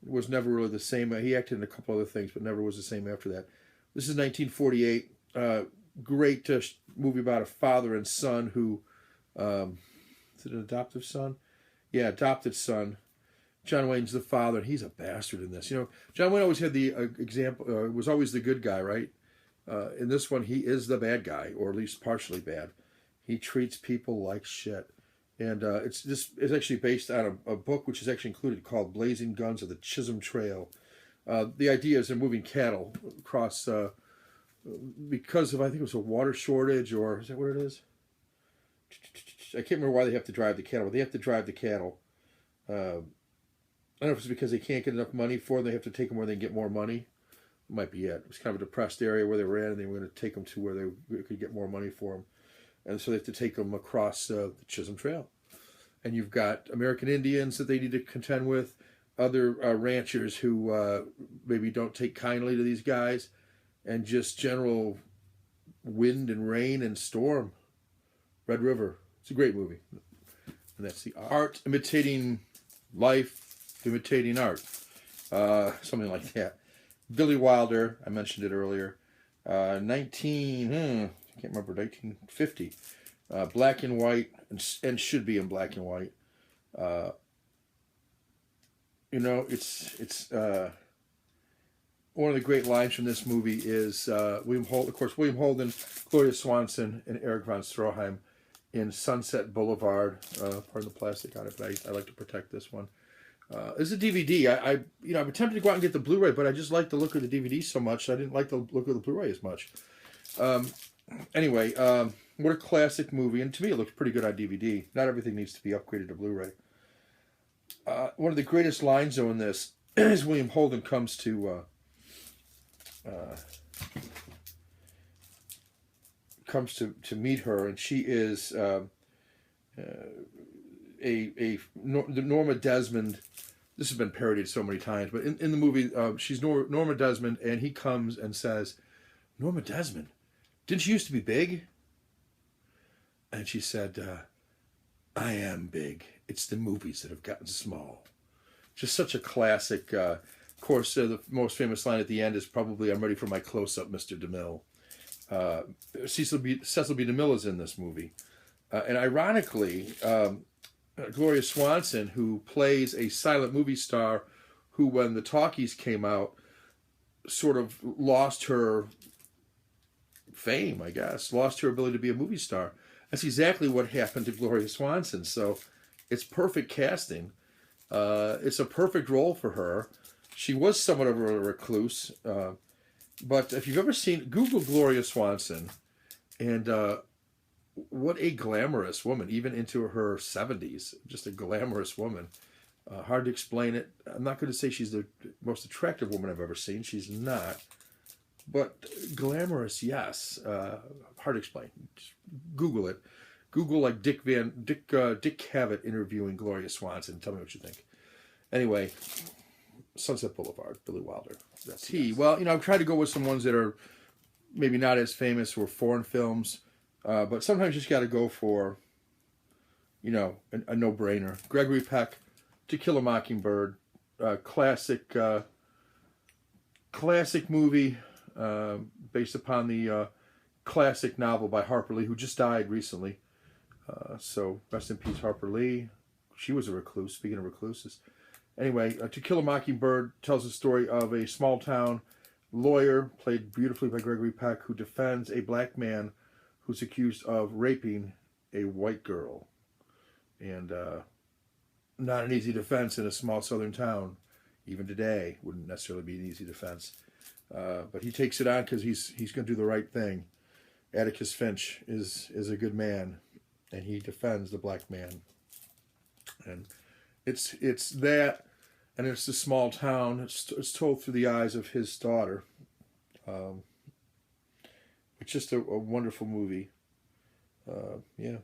was never really the same. He acted in a couple other things, but never was the same after that. This is 1948. Great movie about a father and son who, is it an adoptive son? Yeah, adopted son. John Wayne's the father, and he's a bastard in this. John Wayne always had the example, was always the good guy, right? In this one, he is the bad guy, or at least partially bad. He treats people like shit. And it's actually based on a book which is actually included called Blazing Guns of the Chisholm Trail. The idea is they're moving cattle across, because of, I think it was a water shortage, or is that what it is? I can't remember why they have to drive the cattle, but they have to drive the cattle. I don't know if it's because they can't get enough money for them. They have to take them where they can get more money. It might be it. It was kind of a depressed area where they were at, and they were going to take them to where they could get more money for them. And so they have to take them across the Chisholm Trail. And you've got American Indians that they need to contend with, other ranchers who maybe don't take kindly to these guys, and just general wind and rain and storm. Red River. It's a great movie. And that's the art imitating life, imitating art. Something like that. Billy Wilder, I mentioned it earlier. I can't remember, 1950. Black and white, and should be in black and white. It's one of the great lines from this movie is William Holden, Gloria Swanson, and Eric von Stroheim in Sunset Boulevard. Pardon the plastic on it, but I like to protect this one. This is a DVD. I'm attempting to go out and get the Blu-ray, but I just like the look of the DVD so much. I didn't like the look of the Blu-ray as much. Anyway, what a classic movie, and to me it looks pretty good on DVD. Not everything needs to be upgraded to Blu-ray. One of the greatest lines, though, in this is William Holden comes to meet her, and she is Norma Desmond. This has been parodied so many times, but in the movie, she's Norma Desmond, and he comes and says, "Norma Desmond, didn't you used to be big?" And she said, "I am big. It's the movies that have gotten small." Just such a classic. Of course, the most famous line at the end is probably, "I'm ready for my close-up, Mr. DeMille." Cecil B. DeMille is in this movie. And ironically, Gloria Swanson, who plays a silent movie star who, when the talkies came out, sort of lost her fame, I guess, lost her ability to be a movie star. That's exactly what happened to Gloria Swanson. So it's perfect casting. It's a perfect role for her. She was somewhat of a recluse. But if you've ever seen, Google Gloria Swanson, and what a glamorous woman, even into her 70s. Just a glamorous woman. Hard to explain it. I'm not going to say she's the most attractive woman I've ever seen. She's not. But glamorous, yes. Hard to explain. Just Google it. Google like Dick Cavett interviewing Gloria Swanson. Tell me what you think. Anyway, Sunset Boulevard, Billy Wilder. That's he. Well, I've tried to go with some ones that are maybe not as famous or foreign films, but sometimes you just got to go for, a no-brainer. Gregory Peck, To Kill a Mockingbird, classic movie based upon the classic novel by Harper Lee, who just died recently. So rest in peace, Harper Lee. She was a recluse. Speaking of recluses. Anyway, To Kill a Mockingbird tells the story of a small-town lawyer, played beautifully by Gregory Peck, who defends a black man who's accused of raping a white girl. And not an easy defense in a small southern town. Even today, wouldn't necessarily be an easy defense. But he takes it on because he's going to do the right thing. Atticus Finch is a good man, and he defends the black man. And it's that, and it's a small town. It's told through the eyes of his daughter. It's just a wonderful movie. Yeah.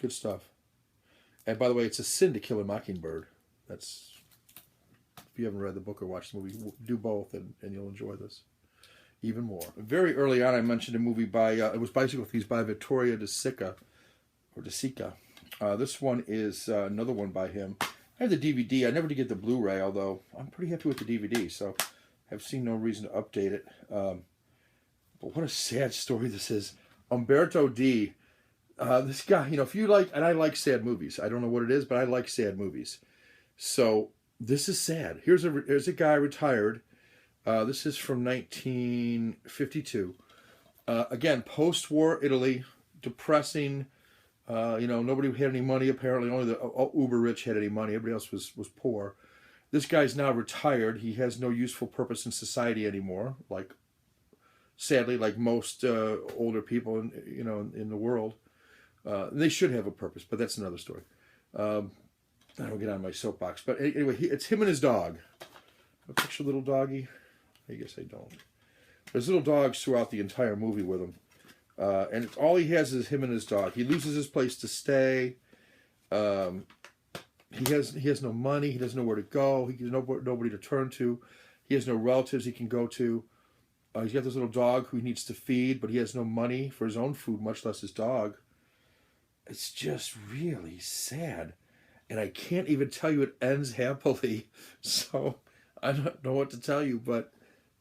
Good stuff. And by the way, it's a sin to kill a mockingbird. That's, if you haven't read the book or watched the movie, do both, and you'll enjoy this even more. Very early on, I mentioned a movie by, it was Bicycle Thieves by Vittorio De Sica. This one is another one by him. I have the DVD. I never did get the Blu-ray, although I'm pretty happy with the DVD, so I've seen no reason to update it. But what a sad story this is. Umberto D. This guy, if you like, and I like sad movies. I don't know what it is, but I like sad movies. So this is sad. Here's a guy retired. This is from 1952. Again, post-war Italy, depressing. Nobody had any money, apparently. Only the uber rich had any money. Everybody else was poor. This guy's now retired. He has no useful purpose in society anymore. Sadly, like most older people in the world. They should have a purpose, but that's another story. I don't get on my soapbox. But anyway, it's him and his dog. A picture little doggy? I guess I don't. There's little dogs throughout the entire movie with him. And all he has is him and his dog. He loses his place to stay. He has no money. He doesn't know where to go. He has nobody to turn to. He has no relatives he can go to. He's got this little dog who he needs to feed, but he has no money for his own food, much less his dog. It's just really sad. And I can't even tell you it ends happily. So I don't know what to tell you, but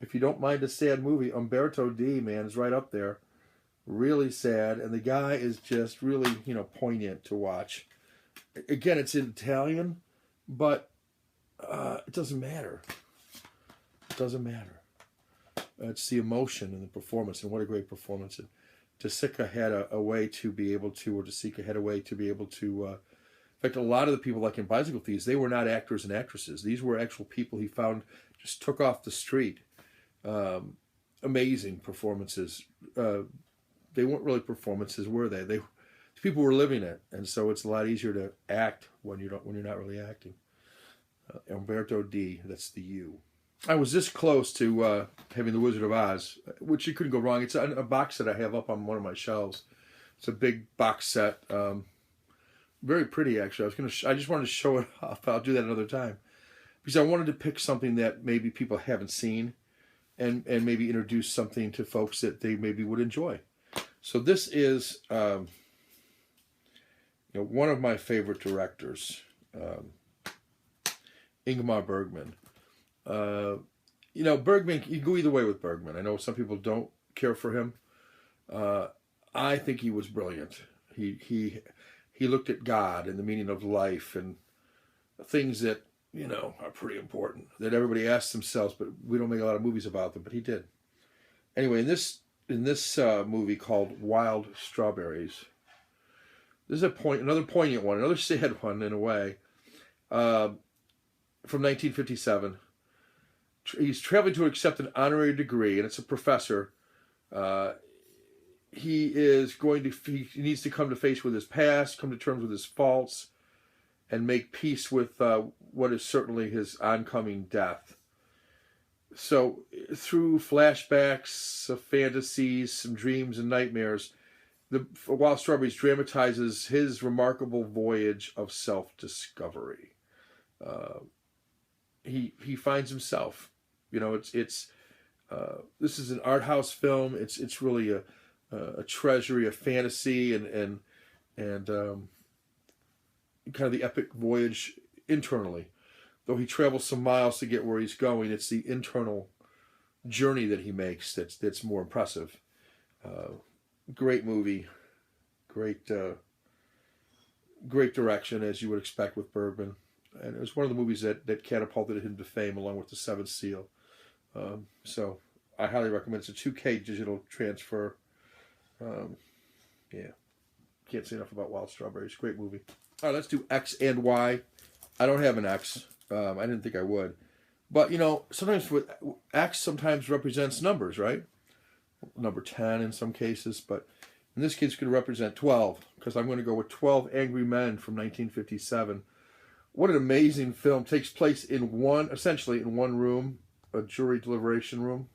if you don't mind a sad movie, Umberto D, man, is right up there. Really sad, and the guy is just really, poignant to watch. Again, it's in Italian, but it doesn't matter. It doesn't matter. It's the emotion and the performance, and what a great performance. And De Sica had a way to be able to, in fact, a lot of the people, like in Bicycle Thieves, they were not actors and actresses. These were actual people he found, just took off the street. amazing performances. They weren't really performances, were they? People were living it, and so it's a lot easier to act when you're not really acting. Umberto D, that's the U. I was this close to having The Wizard of Oz, which you couldn't go wrong. It's a box that I have up on one of my shelves. It's a big box set, very pretty actually. I just wanted to show it off. I'll do that another time because I wanted to pick something that maybe people haven't seen, and maybe introduce something to folks that they maybe would enjoy. So this is one of my favorite directors, Ingmar Bergman. Bergman, you go either way with Bergman. I know some people don't care for him. I think he was brilliant. He looked at God and the meaning of life and things that, are pretty important, that everybody asks themselves, but we don't make a lot of movies about them, but he did. Anyway, in this movie called Wild Strawberries, this is another poignant one, another sad one in a way, from 1957. He's traveling to accept an honorary degree, and it's a professor. He needs to come to face with his past, come to terms with his faults, and make peace with what is certainly his oncoming death. So, through flashbacks, some fantasies, some dreams and nightmares, the Wild Strawberries dramatizes his remarkable voyage of self-discovery. He finds himself. This is an art house film. It's really a treasury of fantasy and kind of the epic voyage internally. Though he travels some miles to get where he's going, it's the internal journey that he makes that's more impressive. Great movie, great direction, as you would expect with Bergman. And it was one of the movies that catapulted him to fame along with The Seventh Seal. So I highly recommend it. It's a 2K digital transfer. Can't say enough about Wild Strawberries. Great movie. All right, let's do X and Y. I don't have an X. I didn't think I would. But, sometimes with X sometimes represents numbers, right? Number 10 in some cases. But in this case, it could represent 12. Because I'm going to go with 12 Angry Men from 1957. What an amazing film. Takes place essentially in one room, a jury deliberation room.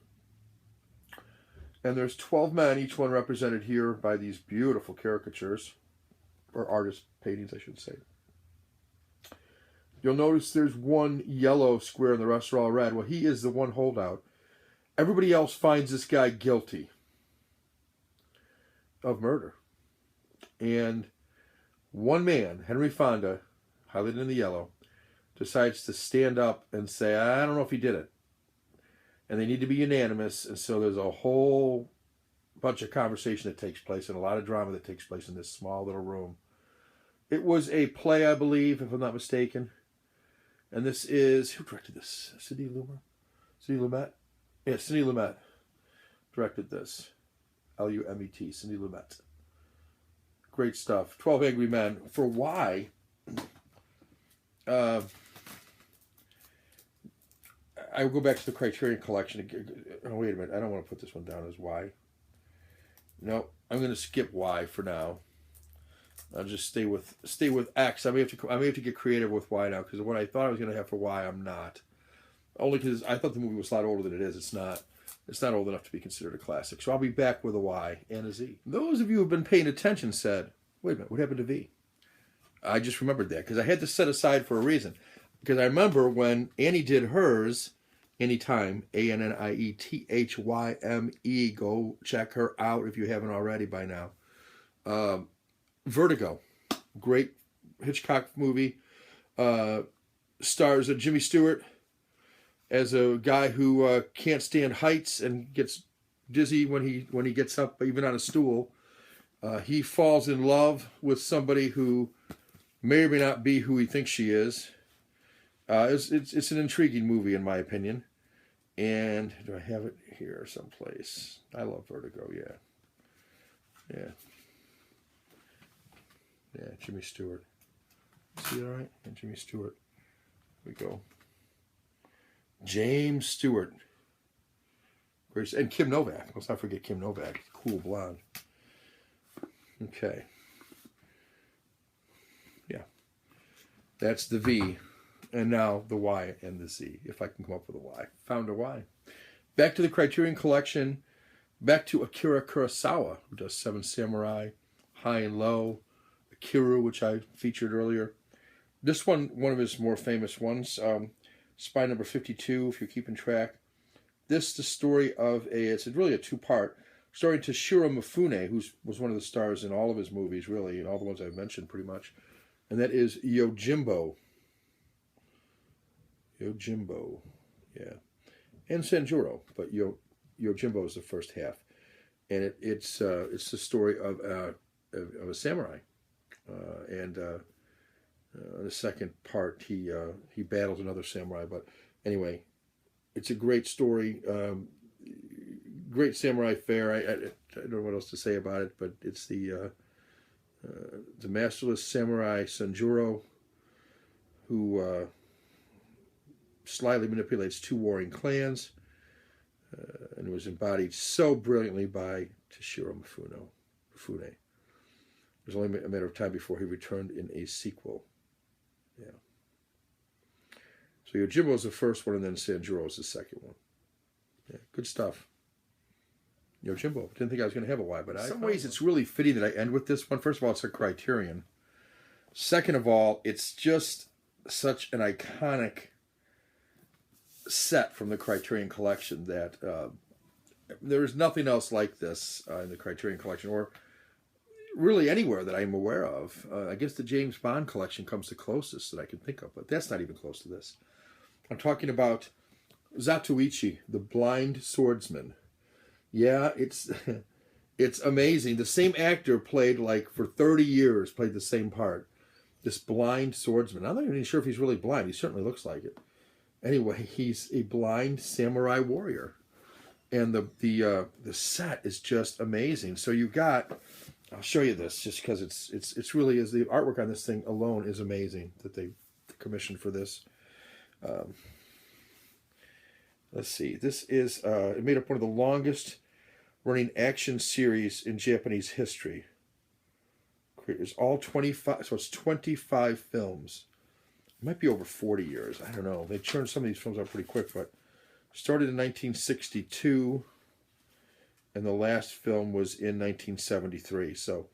And there's 12 men, each one represented here by these beautiful caricatures, or artist paintings, I should say. You'll notice there's one yellow square and the rest are all red. Well, he is the one holdout. Everybody else finds this guy guilty of murder. And one man, Henry Fonda, highlighted in the yellow, decides to stand up and say, I don't know if he did it. And they need to be unanimous, and so there's a whole bunch of conversation that takes place and a lot of drama that takes place in this small little room. It was a play, I believe, if I'm not mistaken. And this is, who directed this? Sidney Lumet? Yeah, Sidney Lumet directed this. Lumet, Sidney Lumet. Great stuff. 12 Angry Men. For Y, I will go back to the Criterion Collection. Oh, wait a minute. I don't want to put this one down as Y. No, I'm going to skip Y for now. I'll just stay with X. I may have to get creative with Y now, because what I thought I was going to have for Y, I'm not. Only because I thought the movie was a lot older than it is. It's not old enough to be considered a classic. So I'll be back with a Y and a Z. Those of you who have been paying attention said, wait a minute, what happened to V? I just remembered that, because I had to set aside for a reason. Because I remember when Annie did hers, Anytime, ANNIETHYME. Go check her out if you haven't already by now. Vertigo, great Hitchcock movie. Stars Jimmy Stewart as a guy who can't stand heights and gets dizzy when he gets up, even on a stool. He falls in love with somebody who may or may not be who he thinks she is. It's an intriguing movie, in my opinion. And do I have it here someplace? I love Vertigo, yeah. Yeah, Jimmy Stewart. See it all right? Yeah, Jimmy Stewart. Here we go. James Stewart. And Kim Novak. Let's not forget Kim Novak. Cool blonde. Okay. Yeah. That's the V. And now the Y and the Z, if I can come up with a Y. Found a Y. Back to the Criterion Collection. Back to Akira Kurosawa, who does Seven Samurai, High and Low, Ikiru, which I featured earlier. This one of his more famous ones, Spy Number 52, if you're keeping track. This, the story of it's really a two-part, starring Toshiro Mifune, who was one of the stars in all of his movies, really, and all the ones I've mentioned pretty much. And that is Yojimbo. Yojimbo, yeah. And Sanjuro, but Yojimbo is the first half. And it's the story of a samurai. And the second part, he battles another samurai. But anyway, it's a great story. Great samurai fare. I don't know what else to say about it, but it's the masterless samurai Sanjuro, who slyly manipulates two warring clans, and was embodied so brilliantly by Toshiro Mifune. It was only a matter of time before he returned in a sequel. Yeah. So Yojimbo is the first one, and then Sanjuro is the second one. Yeah, good stuff. Yojimbo. Didn't think I was going to have a Y, but in some ways it's really fitting that I end with this one. First of all, it's a Criterion. Second of all, it's just such an iconic set from the Criterion Collection that there's nothing else like this in the Criterion Collection, or really anywhere that I'm aware of. I guess the James Bond collection comes the closest that I can think of, but that's not even close to this. I'm talking about Zatoichi, the blind swordsman. Yeah, it's amazing. The same actor played, like, for 30 years, played the same part. This blind swordsman. I'm not even sure if he's really blind. He certainly looks like it. Anyway, he's a blind samurai warrior. And the set is just amazing. So you've got, I'll show you this just because it's really is, the artwork on this thing alone is amazing that they commissioned for this. Let's see. This is it made up one of the longest running action series in Japanese history. It's all 25, so it's 25 films. It might be over 40 years. I don't know. They churned some of these films out pretty quick, but started in 1962, and the last film was in 1973. So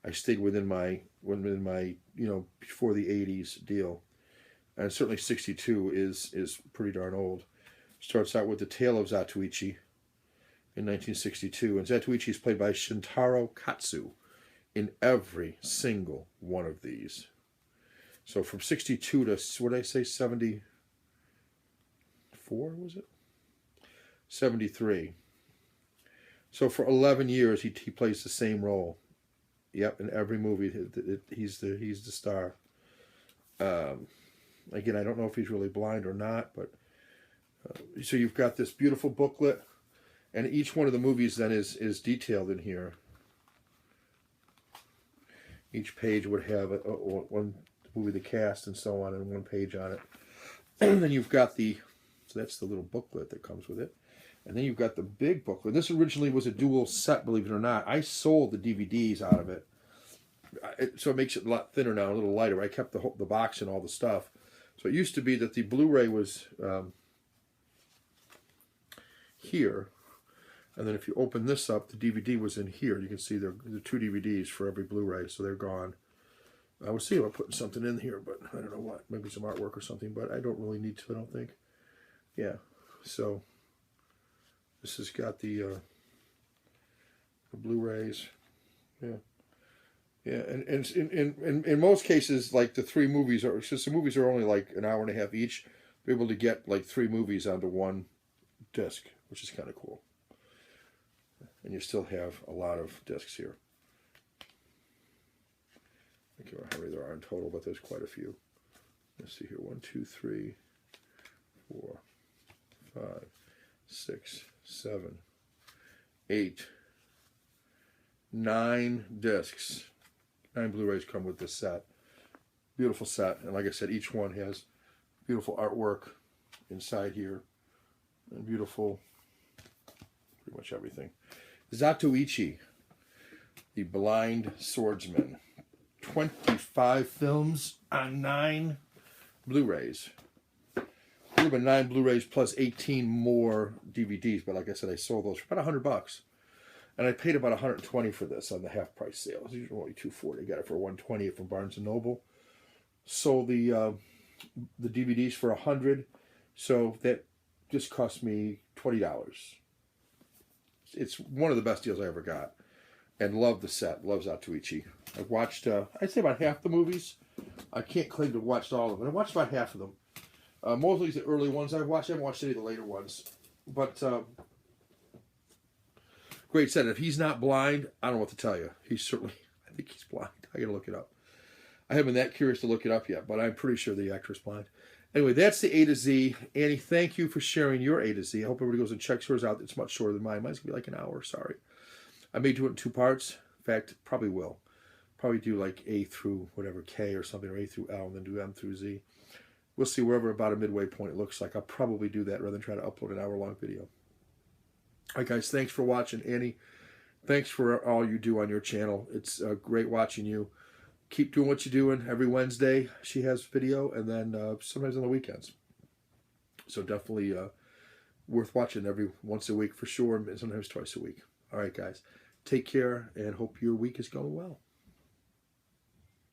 I stayed within my before the 80s deal. And certainly 62 is pretty darn old. Starts out with The Tale of Zatoichi in 1962. And Zatoichi is played by Shintaro Katsu in every single one of these. So from 62 to, what did I say, 74, was it? 73. So for 11 years, he plays the same role. Yep, in every movie, he's the star. Again, I don't know if he's really blind or not, but so you've got this beautiful booklet, and each one of the movies then is detailed in here. Each page would have one movie, the cast, and so on, and one page on it. And then you've got so that's the little booklet that comes with it. And then you've got the big booklet. This originally was a dual set, believe it or not. I sold the DVDs out of it. So it makes it a lot thinner now, a little lighter. I kept the box and all the stuff. So it used to be that the Blu-ray was here. And then if you open this up, the DVD was in here. You can see there are 2 DVDs for every Blu-ray, so they're gone. I was thinking about putting something in here, but I don't know what. Maybe some artwork or something, but I don't really need to, I don't think. Yeah, so this has got the Blu-rays. Yeah. Yeah, and in most cases, like the 3 movies are, since the movies are only like an hour and a half each, you're able to get like 3 movies onto one disc, which is kind of cool. And you still have a lot of discs here. I can't remember how many there are in total, but there's quite a few. Let's see here. 1, 2, 3, 4, 5, 6, 7, 8, 9 discs. 9 Blu-rays come with this set. Beautiful set. And like I said, each one has beautiful artwork inside here. And beautiful pretty much everything. Zatoichi, the Blind Swordsman. 25 films on 9 Blu-rays. Would have been 9 Blu-rays plus 18 more DVDs, but like I said, I sold those for about $100. And I paid about $120 for this on the half-price sale. These are only $240. I got it for $120 from Barnes & Noble. Sold the DVDs for $100, so that just cost me $20. It's one of the best deals I ever got. And love the set. Love Zatoichi. I've watched, I'd say about half the movies. I can't claim to have watched all of them. I watched about half of them. Mostly the early ones I've watched. I haven't watched any of the later ones. But great set. If he's not blind, I don't know what to tell you. He's certainly, I think he's blind. I got to look it up. I haven't been that curious to look it up yet, but I'm pretty sure the actor is blind. Anyway, that's the A to Z. Annie, thank you for sharing your A to Z. I hope everybody goes and checks yours out. It's much shorter than mine. Mine's going to be like an hour. Sorry. I may do it in 2 parts. In fact, probably will. Probably do like A through whatever, K or something, or A through L, and then do M through Z. We'll see wherever about a midway point it looks like. I'll probably do that rather than try to upload an hour-long video. All right, guys, thanks for watching. Annie, thanks for all you do on your channel. It's great watching you. Keep doing what you're doing. Every Wednesday she has video, and then sometimes on the weekends. So definitely worth watching every once a week for sure, and sometimes twice a week. All right, guys. Take care, and hope your week is going well.